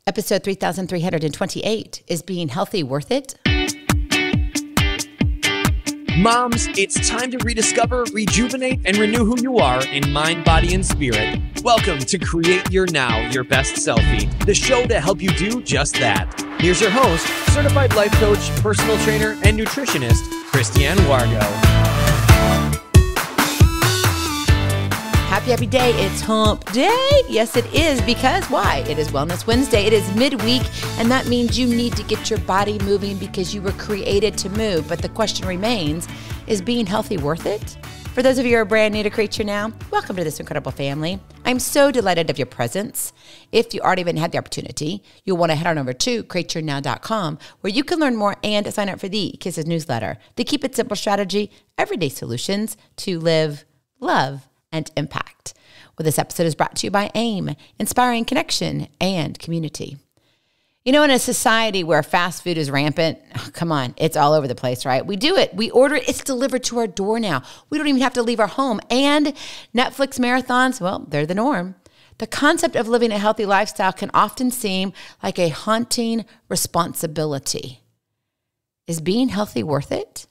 Episode 3328, is being healthy worth it? Moms, it's time to rediscover, rejuvenate, and renew who you are in mind, body, and spirit. Welcome to Create Your Now, Your Best Selfie, the show to help you do just that. Here's your host, certified life coach, personal trainer, and nutritionist, Christiane Wargo. Happy day. It's hump day. Yes, it is. Because why? It is Wellness Wednesday. It is midweek, and that means you need to get your body moving because you were created to move. But the question remains, is being healthy worth it? For those of you who are brand new to Create Your Now, welcome to this incredible family. I'm so delighted of your presence. If you already haven't had the opportunity, you'll want to head on over to createyournow.com where you can learn more and sign up for the Kisses newsletter, the Keep It Simple strategy, everyday solutions to live, love, and impact. Well, this episode is brought to you by AIM, inspiring connection and community. You know, in a society where fast food is rampant, come on, it's all over the place, right? We do it. We order it. It's delivered to our door now. We don't even have to leave our home. And Netflix marathons, well, they're the norm. The concept of living a healthy lifestyle can often seem like a haunting responsibility. Is being healthy worth it?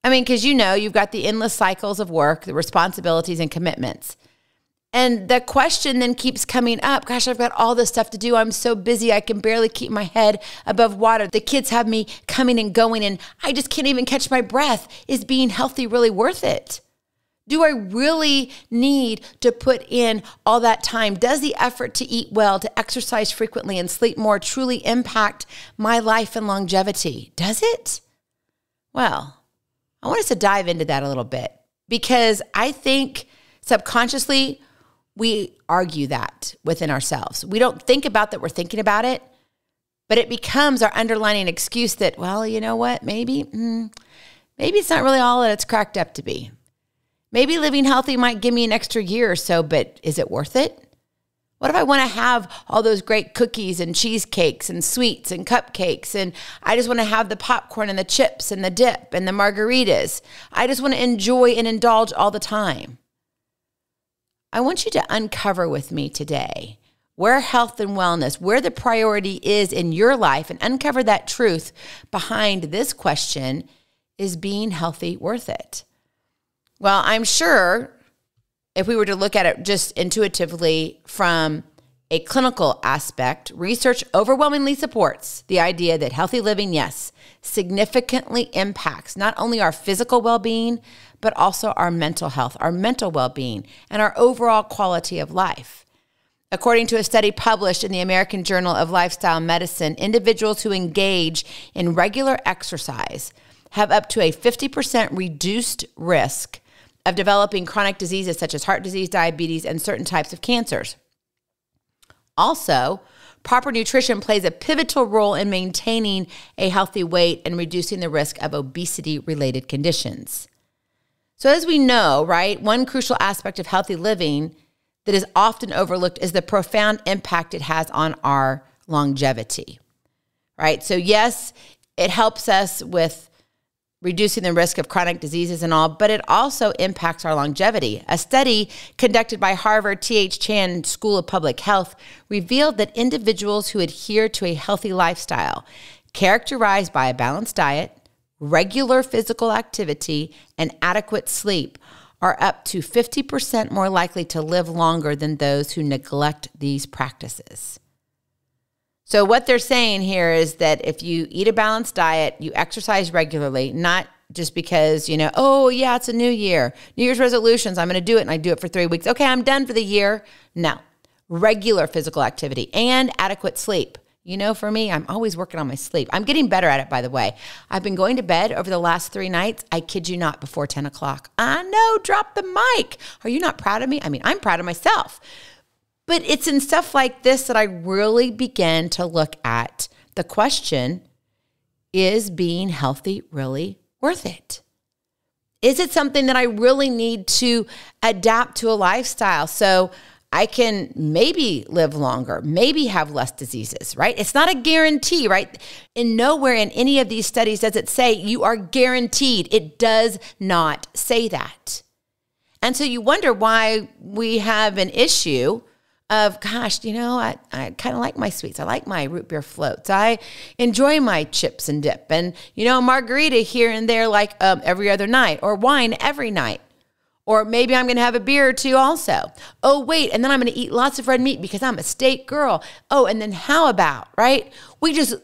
I mean, because you know, you've got the endless cycles of work, the responsibilities and commitments. And the question then keeps coming up, gosh, I've got all this stuff to do. I'm so busy. I can barely keep my head above water. The kids have me coming and going, and I just can't even catch my breath. Is being healthy really worth it? Do I really need to put in all that time? Does the effort to eat well, to exercise frequently, and sleep more truly impact my life and longevity? Does it? Well, I want us to dive into that a little bit because I think subconsciously we argue that within ourselves. We don't think about that we're thinking about it, but it becomes our underlying excuse that, well, you know what, maybe it's not really all that it's cracked up to be. Maybe living healthy might give me an extra year or so, but is it worth it? What if I want to have all those great cookies and cheesecakes and sweets and cupcakes, and I just want to have the popcorn and the chips and the dip and the margaritas? I just want to enjoy and indulge all the time. I want you to uncover with me today where health and wellness, where the priority is in your life, and uncover that truth behind this question, is being healthy worth it? Well, I'm sure if we were to look at it just intuitively from a clinical aspect, research overwhelmingly supports the idea that healthy living, yes, significantly impacts not only our physical well-being, but also our mental health, our mental well-being, and our overall quality of life. According to a study published in the American Journal of Lifestyle Medicine, individuals who engage in regular exercise have up to a 50% reduced risk of developing chronic diseases such as heart disease, diabetes, and certain types of cancers. Also, proper nutrition plays a pivotal role in maintaining a healthy weight and reducing the risk of obesity-related conditions. So as we know, right, one crucial aspect of healthy living that is often overlooked is the profound impact it has on our longevity, right? So yes, it helps us with reducing the risk of chronic diseases and all, but it also impacts our longevity. A study conducted by Harvard T.H. Chan School of Public Health revealed that individuals who adhere to a healthy lifestyle, characterized by a balanced diet, regular physical activity, and adequate sleep, are up to 50% more likely to live longer than those who neglect these practices. So what they're saying here is that if you eat a balanced diet, you exercise regularly, not just because, you know, oh yeah, it's a new year, New Year's resolutions, I'm going to do it, and I do it for 3 weeks. Okay, I'm done for the year. No, regular physical activity and adequate sleep. You know, for me, I'm always working on my sleep. I'm getting better at it, by the way. I've been going to bed over the last 3 nights, I kid you not, before 10 o'clock. I know, drop the mic. Are you not proud of me? I mean, I'm proud of myself. But it's in stuff like this that I really begin to look at the question, is being healthy really worth it? Is it something that I really need to adapt to a lifestyle so I can maybe live longer, maybe have less diseases, right? It's not a guarantee, right? And nowhere in any of these studies does it say you are guaranteed. It does not say that. And so you wonder why we have an issue of, gosh, I kind of like my sweets. I like my root beer floats. I enjoy my chips and dip. And, margarita here and there like every other night, or wine every night. Or maybe I'm going to have a beer or two also. Oh, wait, and then I'm going to eat lots of red meat because I'm a steak girl. Oh, and then how about, right? We just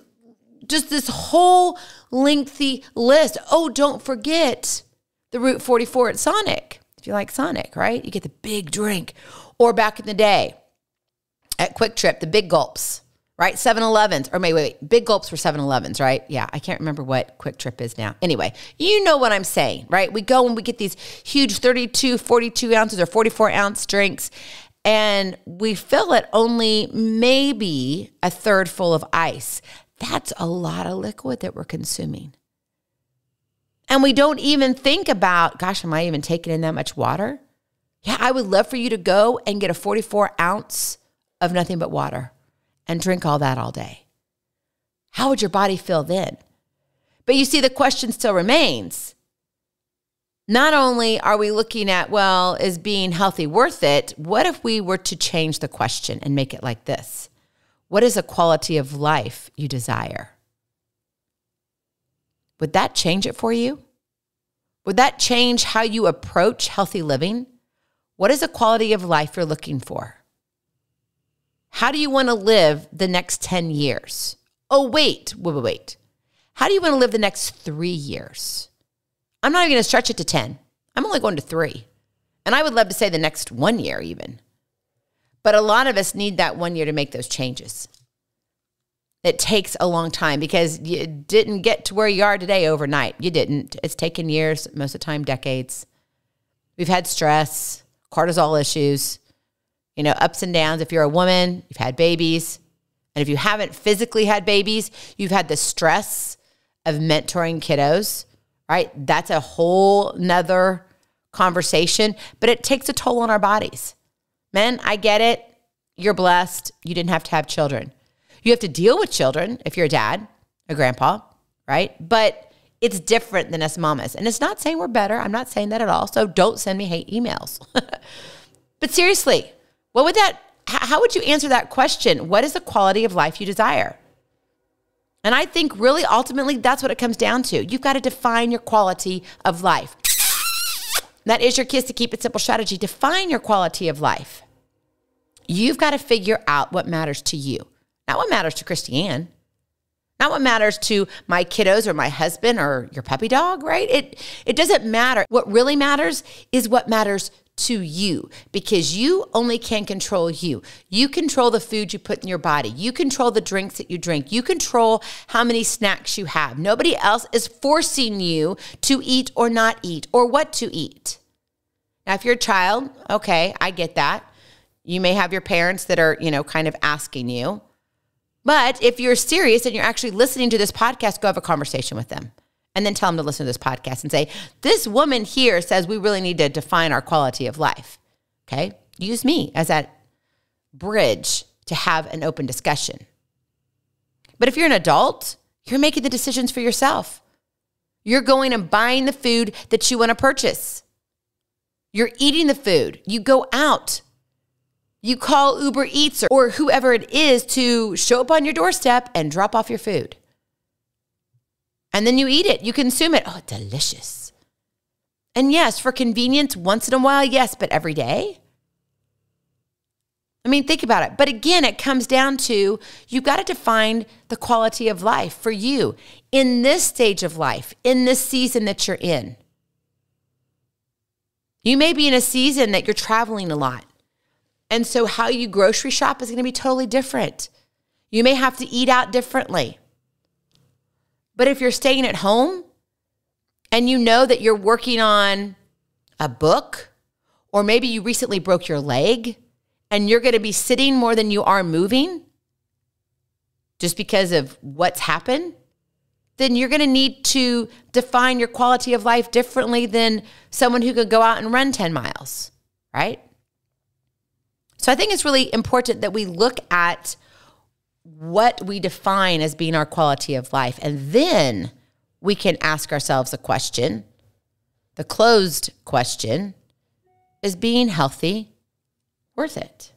this whole lengthy list. Oh, don't forget the Route 44 at Sonic. If you like Sonic, right? You get the big drink. Or back in the day at Quick Trip, the big gulps, right? 7-Elevens. Or wait. Big gulps were 7-Elevens, right? Yeah, I can't remember what Quick Trip is now. Anyway, you know what I'm saying, right? We go and we get these huge 32, 42 ounces or 44 ounce drinks, and we fill it only maybe a third full of ice. That's a lot of liquid that we're consuming. And we don't even think about, gosh, am I even taking in that much water? Yeah, I would love for you to go and get a 44 ounce of nothing but water and drink all that all day. How would your body feel then? But you see, the question still remains. Not only are we looking at, well, is being healthy worth it? What if we were to change the question and make it like this? What is a quality of life you desire? Would that change it for you? Would that change how you approach healthy living? What is a quality of life you're looking for? How do you want to live the next 10 years? Oh, wait. How do you want to live the next 3 years? I'm not even going to stretch it to 10. I'm only going to 3. And I would love to say the next 1 year even. But a lot of us need that 1 year to make those changes. It takes a long time because you didn't get to where you are today overnight. You didn't. It's taken years, most of the time decades. We've had stress, cortisol issues, ups and downs. If you're a woman, you've had babies. And if you haven't physically had babies, you've had the stress of mentoring kiddos, right? That's a whole nother conversation, but it takes a toll on our bodies. Men, I get it. You're blessed. You didn't have to have children. You have to deal with children if you're a dad, a grandpa, right? But it's different than us mamas. And it's not saying we're better. I'm not saying that at all. So don't send me hate emails. But seriously, how would you answer that question? What is the quality of life you desire? And I think really ultimately that's what it comes down to. You've got to define your quality of life. That is your Kiss to Keep It Simple strategy. Define your quality of life. You've got to figure out what matters to you. Not what matters to Christiane. Not what matters to my kiddos or my husband or your puppy dog, right? It doesn't matter. What really matters is what matters to you, because you only can control you. You control the food you put in your body. You control the drinks that you drink. You control how many snacks you have. Nobody else is forcing you to eat or not eat or what to eat. Now, if you're a child, okay, I get that. You may have your parents that are, kind of asking you. But if you're serious and you're actually listening to this podcast, go have a conversation with them. And then tell them to listen to this podcast and say, this woman here says we really need to define our quality of life. Okay? Use me as that bridge to have an open discussion. But if you're an adult, you're making the decisions for yourself. You're going and buying the food that you want to purchase. You're eating the food. You go out. You call Uber Eats or whoever it is to show up on your doorstep and drop off your food. And then you eat it. You consume it. Oh, delicious. And yes, for convenience, once in a while, yes, but every day? I mean, think about it. But again, it comes down to you've got to define the quality of life for you in this stage of life, in this season that you're in. You may be in a season that you're traveling a lot. And so how you grocery shop is going to be totally different. You may have to eat out differently. But if you're staying at home and you know that you're working on a book, or maybe you recently broke your leg and you're going to be sitting more than you are moving just because of what's happened, then you're going to need to define your quality of life differently than someone who could go out and run 10 miles, right? So I think it's really important that we look at what we define as being our quality of life. And then we can ask ourselves a question. The closed question is being healthy worth it?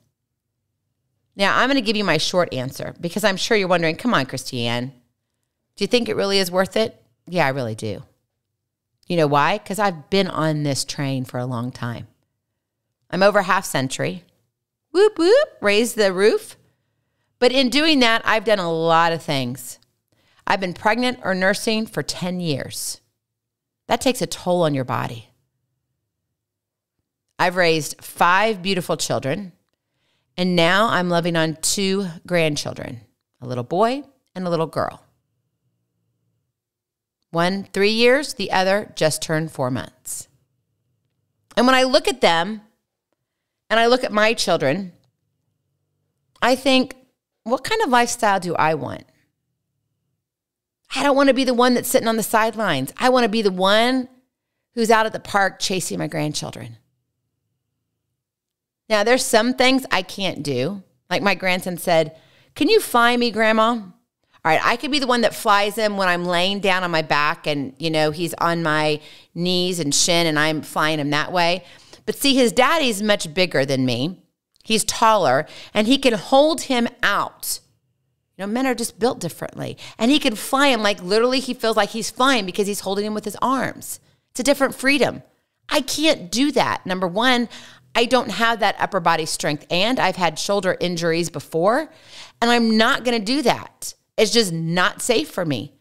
Now, I'm going to give you my short answer because I'm sure you're wondering, come on, Christiane, do you think it really is worth it? Yeah, I really do. You know why? Because I've been on this train for a long time. I'm over half century. Whoop, whoop, raise the roof. But in doing that, I've done a lot of things. I've been pregnant or nursing for 10 years. That takes a toll on your body. I've raised 5 beautiful children, and now I'm loving on 2 grandchildren, a little boy and a little girl. One, 3 years, the other just turned 4 months. And when I look at them and I look at my children, I think, what kind of lifestyle do I want? I don't want to be the one that's sitting on the sidelines. I want to be the one who's out at the park chasing my grandchildren. Now, there's some things I can't do. Like my grandson said, can you fly me, Grandma? All right, I could be the one that flies him when I'm laying down on my back and, he's on my knees and shin and I'm flying him that way. But see, his daddy's much bigger than me. He's taller and he can hold him out. Men are just built differently. And he can fly him like literally he feels like he's flying because he's holding him with his arms. It's a different freedom. I can't do that. Number one, I don't have that upper body strength and I've had shoulder injuries before and I'm not going to do that. It's just not safe for me.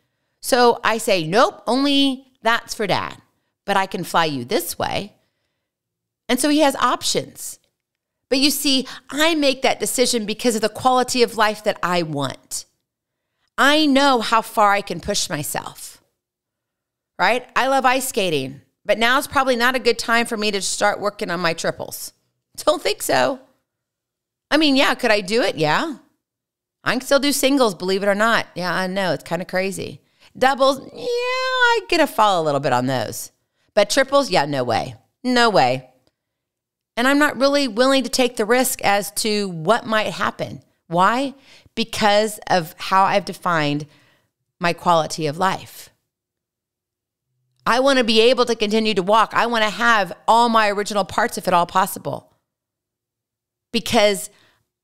So I say, nope, only that's for Dad, but I can fly you this way. And so he has options. But you see, I make that decision because of the quality of life that I want. I know how far I can push myself, right? I love ice skating, but now it's probably not a good time for me to start working on my triples. Don't think so. I mean, yeah, could I do it? Yeah. I can still do singles, believe it or not. Yeah, I know, it's kind of crazy. Doubles, yeah, I get to fall a little bit on those. But triples, yeah, no way. No way. And I'm not really willing to take the risk as to what might happen. Why? Because of how I've defined my quality of life. I want to be able to continue to walk. I want to have all my original parts if at all possible. Because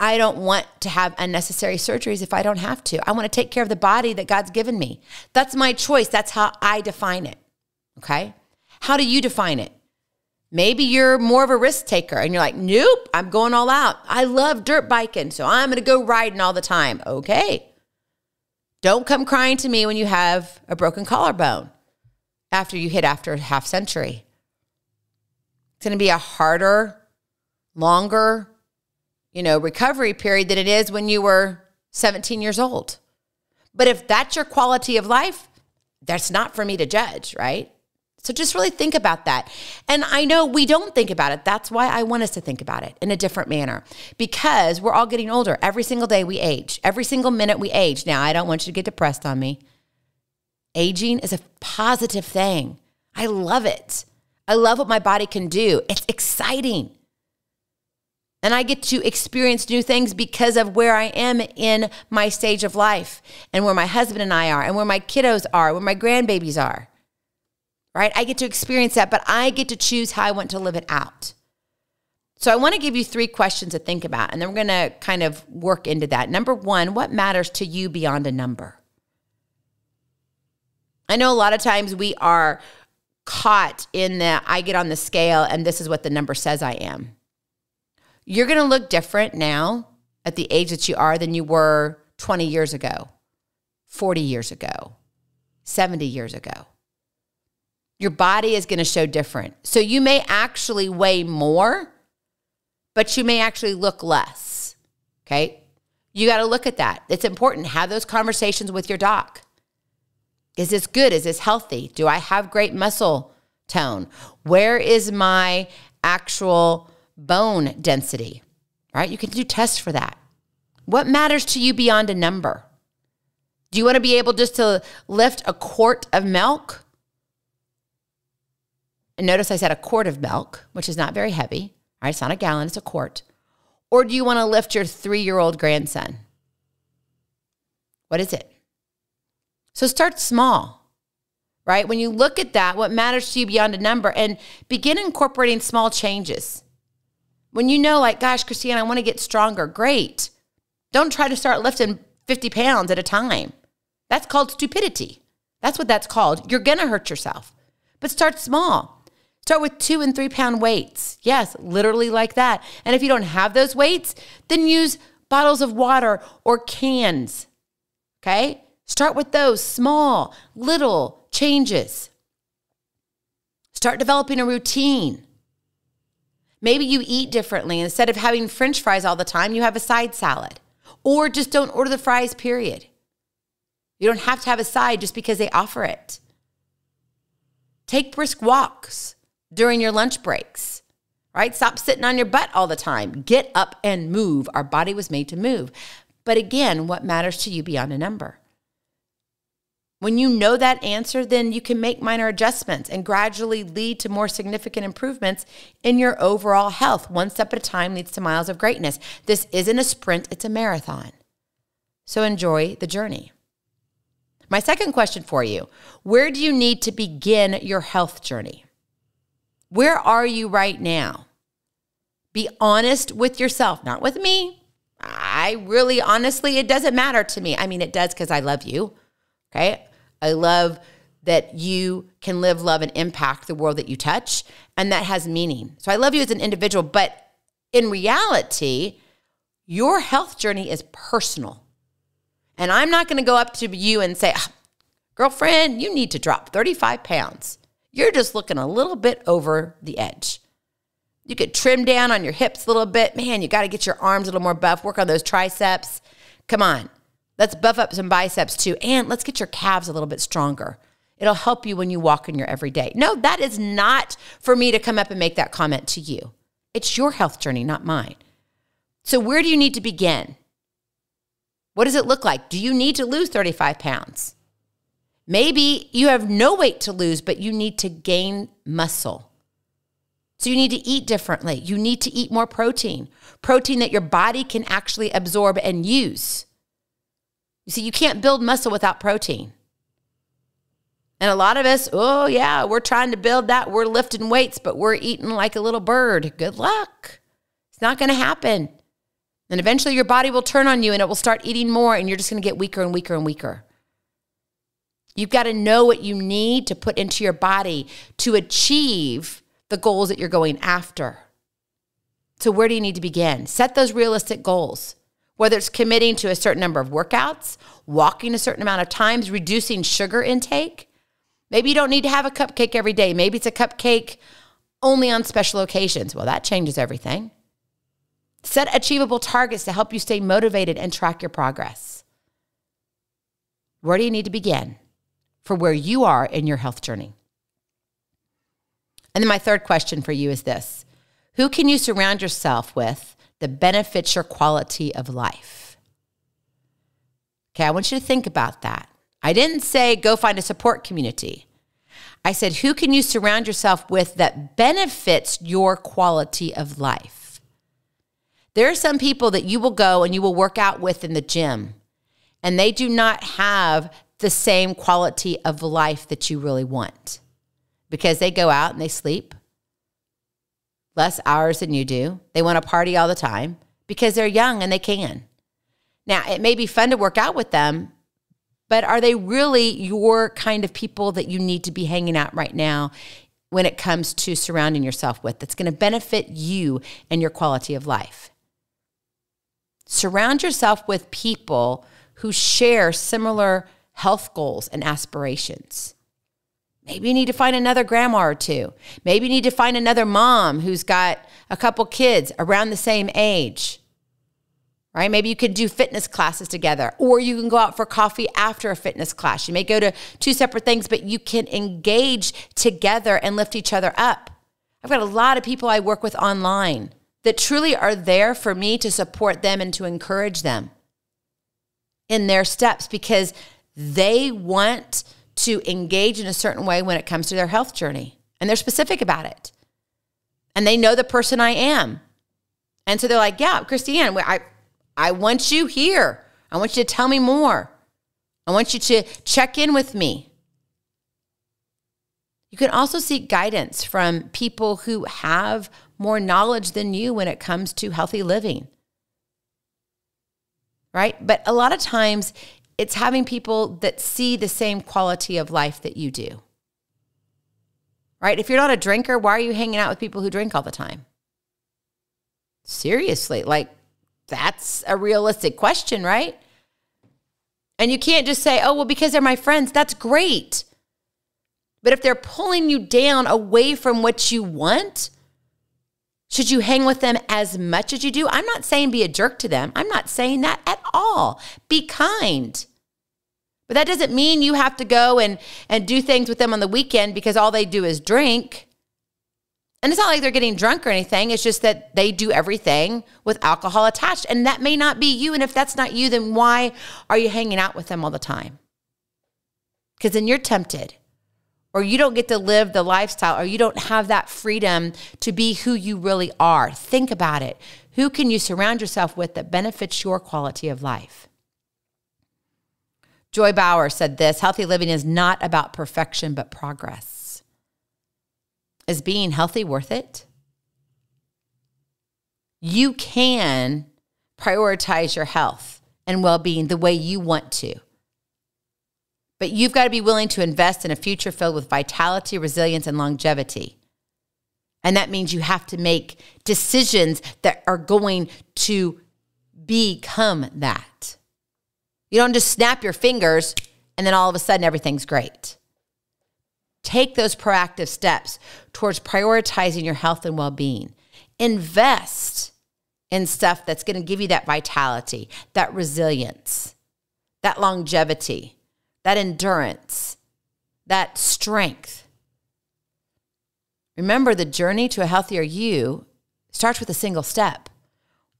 I don't want to have unnecessary surgeries if I don't have to. I want to take care of the body that God's given me. That's my choice. That's how I define it. Okay? How do you define it? Maybe you're more of a risk taker and you're like, nope, I'm going all out. I love dirt biking, so I'm going to go riding all the time. Okay. Don't come crying to me when you have a broken collarbone after you hit after half century. It's going to be a harder, longer, recovery period than it is when you were 17 years old. But if that's your quality of life, that's not for me to judge, right? So just really think about that. And I know we don't think about it. That's why I want us to think about it in a different manner, because we're all getting older. Every single day we age. Every single minute we age. Now, I don't want you to get depressed on me. Aging is a positive thing. I love it. I love what my body can do. It's exciting. And I get to experience new things because of where I am in my stage of life and where my husband and I are and where my kiddos are, where my grandbabies are. Right? I get to experience that, but I get to choose how I want to live it out. So I want to give you 3 questions to think about, and then we're going to kind of work into that. Number 1, what matters to you beyond a number? I know a lot of times we are caught in the, I get on the scale and this is what the number says I am. You're going to look different now at the age that you are than you were 20 years ago, 40 years ago, 70 years ago. Your body is going to show different. So you may actually weigh more, but you may actually look less, okay? You got to look at that. It's important. Have those conversations with your doc. Is this good? Is this healthy? Do I have great muscle tone? Where is my actual bone density, right? You can do tests for that. What matters to you beyond a number? Do you want to be able just to lift a quart of milk? And notice I said a quart of milk, which is not very heavy. All right, it's not a gallon, it's a quart. Or do you want to lift your 3-year-old grandson? What is it? So start small, right? When you look at that, what matters to you beyond a number, and begin incorporating small changes. When you know, like, gosh, Christiane, I want to get stronger. Great. Don't try to start lifting 50 pounds at a time. That's called stupidity. That's what that's called. You're going to hurt yourself. But start small. Start with 2 and 3 pound weights. Yes, literally like that. And if you don't have those weights, then use bottles of water or cans. Okay? Start with those small, little changes. Start developing a routine. Maybe you eat differently. Instead of having French fries all the time, you have a side salad. Or just don't order the fries, period. You don't have to have a side just because they offer it. Take brisk walks during your lunch breaks, right? Stop sitting on your butt all the time. Get up and move. Our body was made to move. But again, what matters to you beyond a number? When you know that answer, then you can make minor adjustments and gradually lead to more significant improvements in your overall health. One step at a time leads to miles of greatness. This isn't a sprint, it's a marathon. So enjoy the journey. My second question for you, where do you need to begin your health journey? Where are you right now? Be honest with yourself, not with me. Honestly, it doesn't matter to me. I mean, it does because I love you. Okay? I love that you can live, love, and impact the world that you touch, and that has meaning. So I love you as an individual, but in reality, your health journey is personal. And I'm not going to go up to you and say, girlfriend, you need to drop 35 pounds. You're just looking a little bit over the edge. You could trim down on your hips a little bit. Man, you got to get your arms a little more buff, work on those triceps. Come on. Let's buff up some biceps too. And let's get your calves a little bit stronger. It'll help you when you walk in your everyday. No, that is not for me to come up and make that comment to you. It's your health journey, not mine. So where do you need to begin? What does it look like? Do you need to lose 35 pounds? Maybe you have no weight to lose, but you need to gain muscle. So you need to eat differently. You need to eat more protein that your body can actually absorb and use. You see, you can't build muscle without protein. And a lot of us, oh yeah, we're trying to build that. We're lifting weights, but we're eating like a little bird. Good luck. It's not going to happen. And eventually your body will turn on you and it will start eating more and you're just going to get weaker and weaker and weaker. You've got to know what you need to put into your body to achieve the goals that you're going after. So where do you need to begin? Set those realistic goals. Whether it's committing to a certain number of workouts, walking a certain amount of times, reducing sugar intake. Maybe you don't need to have a cupcake every day. Maybe it's a cupcake only on special occasions. Well, that changes everything. Set achievable targets to help you stay motivated and track your progress. Where do you need to begin for where you are in your health journey? And then my third question for you is this. Who can you surround yourself with that benefits your quality of life? Okay, I want you to think about that. I didn't say go find a support community. I said, who can you surround yourself with that benefits your quality of life? There are some people that you will go and you will work out with in the gym, and they do not have the same quality of life that you really want because they go out and they sleep less hours than you do. They want to party all the time because they're young and they can. Now, it may be fun to work out with them, but are they really your kind of people that you need to be hanging out right now when it comes to surrounding yourself with that's going to benefit you and your quality of life? Surround yourself with people who share similar health goals and aspirations. Maybe you need to find another grandma or two. Maybe you need to find another mom who's got a couple kids around the same age, right? Maybe you could do fitness classes together, or you can go out for coffee after a fitness class. You may go to two separate things, but you can engage together and lift each other up. I've got a lot of people I work with online that truly are there for me to support them and to encourage them in their steps because they want to engage in a certain way when it comes to their health journey. And they're specific about it. And they know the person I am. And so they're like, yeah, Christiane, I want you here. I want you to tell me more. I want you to check in with me. You can also seek guidance from people who have more knowledge than you when it comes to healthy living. right? But a lot of times it's having people that see the same quality of life that you do, right? If you're not a drinker, why are you hanging out with people who drink all the time? Seriously, like that's a realistic question, right? And you can't just say, oh, well, because they're my friends. That's great. But if they're pulling you down away from what you want, should you hang with them as much as you do? I'm not saying be a jerk to them. I'm not saying that at all. Be kind. But that doesn't mean you have to go and do things with them on the weekend because all they do is drink. And it's not like they're getting drunk or anything. It's just that they do everything with alcohol attached. And that may not be you. And if that's not you, then why are you hanging out with them all the time? Because then you're tempted. Or you don't get to live the lifestyle, or you don't have that freedom to be who you really are. Think about it. Who can you surround yourself with that benefits your quality of life? Joy Bauer said this, healthy living is not about perfection, but progress. Is being healthy worth it? You can prioritize your health and well-being the way you want to. But you've got to be willing to invest in a future filled with vitality, resilience, and longevity. And that means you have to make decisions that are going to become that. You don't just snap your fingers and then all of a sudden everything's great. Take those proactive steps towards prioritizing your health and well-being. Invest in stuff that's going to give you that vitality, that resilience, that longevity, that endurance, that strength. Remember, the journey to a healthier you starts with a single step.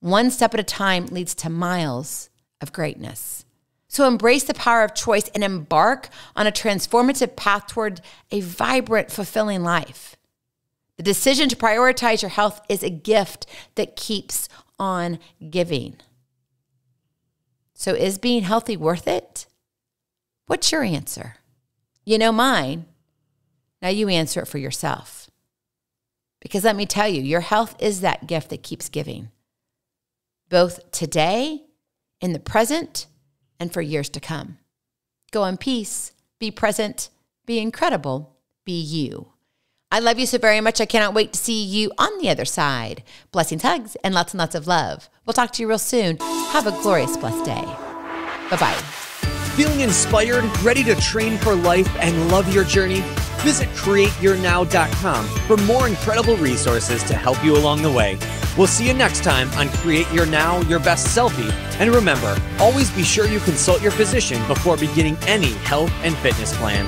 One step at a time leads to miles of greatness. So embrace the power of choice and embark on a transformative path toward a vibrant, fulfilling life. The decision to prioritize your health is a gift that keeps on giving. So is being healthy worth it? What's your answer? You know mine. Now you answer it for yourself. Because let me tell you, your health is that gift that keeps giving. Both today, in the present, and for years to come. Go in peace, be present, be incredible, be you. I love you so very much. I cannot wait to see you on the other side. Blessings, hugs, and lots of love. We'll talk to you real soon. Have a glorious, blessed day. Bye-bye. Feeling inspired, ready to train for life and love your journey? Visit createyournow.com for more incredible resources to help you along the way. We'll see you next time on Create Your Now, Your Best Selfie. And remember, always be sure you consult your physician before beginning any health and fitness plan.